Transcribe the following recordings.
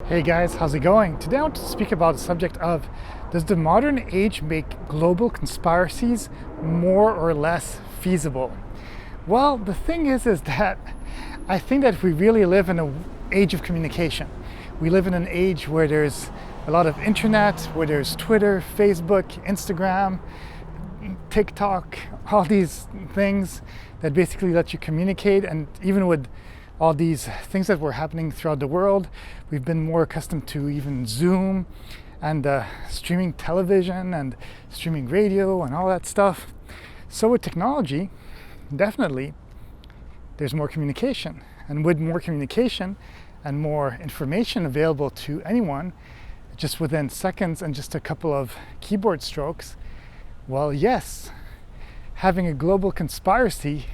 Hey guys, how's it going? Today I want to speak about the subject of, does the modern age make global conspiracies more or less feasible? Well, the thing is that I think that we really live in an age of communication. We live in an age where there's a lot of internet, where there's Twitter, Facebook, Instagram, TikTok, all these things that basically let you communicate. And even with all these things that were happening throughout the world, we've been more accustomed to even Zoom and streaming television and streaming radio and all that stuff. So with technology, definitely there's more communication. And with more communication and more information available to anyone, just within seconds and just a couple of keyboard strokes, well, yes, having a global conspiracy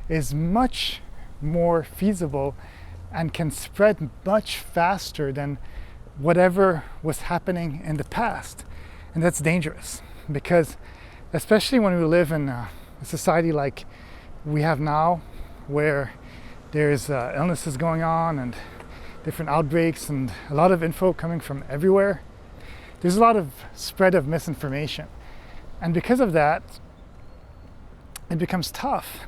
is much more feasible and can spread much faster than whatever was happening in the past. And that's dangerous because, especially when we live in a society like we have now, where there's illnesses going on and different outbreaks and a lot of info coming from everywhere, there's a lot of spread of misinformation. And because of that, it becomes tough,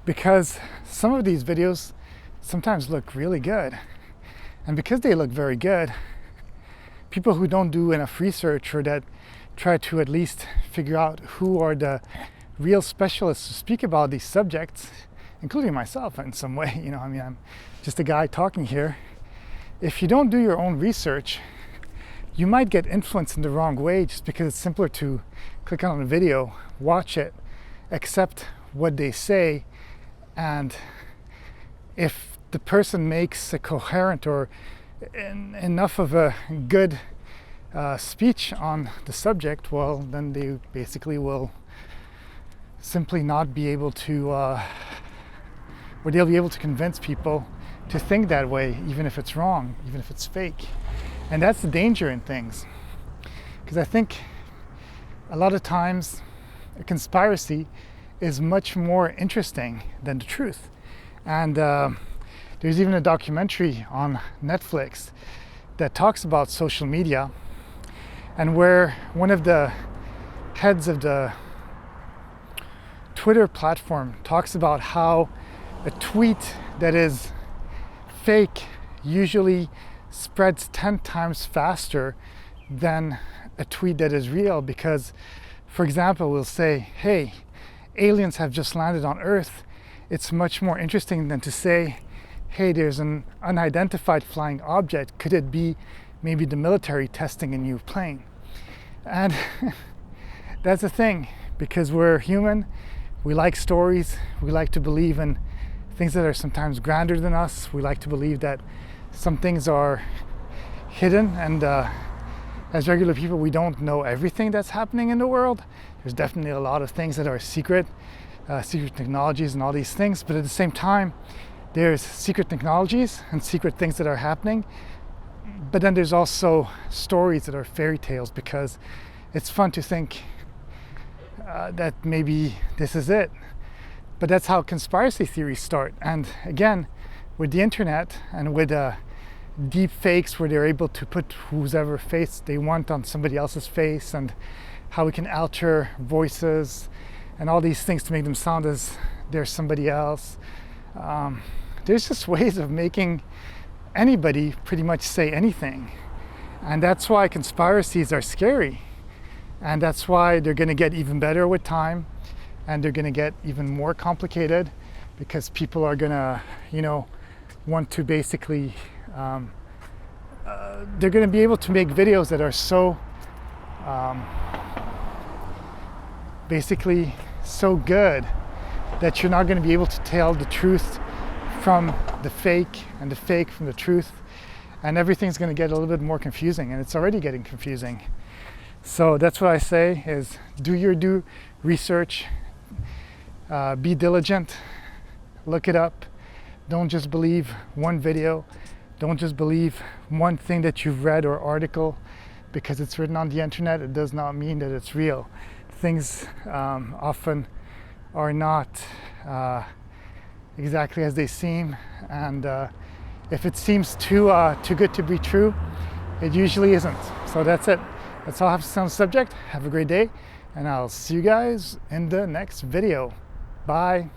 because some of these videos sometimes look really good. And because they look very good, people who don't do enough research or that try to at least figure out who are the real specialists to speak about these subjects, including myself in some way, I'm just a guy talking here. If you don't do your own research, you might get influenced in the wrong way just because it's simpler to click on a video, watch it, accept what they say, and if the person makes a coherent or enough of a good speech on the subject, well, then they basically will simply not be able to, or they'll be able to convince people to think that way, even if it's wrong, even if it's fake. And that's the danger in things. Because I think a lot of times a conspiracy is much more interesting than the truth. And there's even a documentary on Netflix that talks about social media, and where one of the heads of the Twitter platform talks about how a tweet that is fake usually spreads 10 times faster than a tweet that is real. Because, for example, we'll say, hey, aliens have just landed on Earth. It's much more interesting than to say, hey, there's an unidentified flying object. Could it be maybe the military testing a new plane? And that's the thing, because we're human. We like stories. We like to believe in things that are sometimes grander than us. We like to believe that some things are hidden, and as regular people, we don't know everything that's happening in the world. There's definitely a lot of things that are secret technologies and all these things, but at the same time, there's secret technologies and secret things that are happening. But then there's also stories that are fairy tales, because it's fun to think that maybe this is it. But that's how conspiracy theories start. And again, with the internet and with deep fakes, where they're able to put whoever face they want on somebody else's face, and how we can alter voices and all these things to make them sound as they're somebody else. There's just ways of making anybody pretty much say anything. And that's why conspiracies are scary. And that's why they're going to get even better with time. And they're going to get even more complicated, because people are going to, want to basically, they're going to be able to make videos that are so, basically so good that you're not going to be able to tell the truth from the fake and the fake from the truth. And everything's going to get a little bit more confusing, and it's already getting confusing. So that's what I say is, do your due research. Be diligent, look it up. Don't just believe one video. Don't just believe one thing that you've read or article. Because it's written on the internet, it does not mean that it's real. Things often are not exactly as they seem, and if it seems too good to be true, it usually isn't. So that's it. That's all I have to say on the subject. Have a great day, and I'll see you guys in the next video. Bye.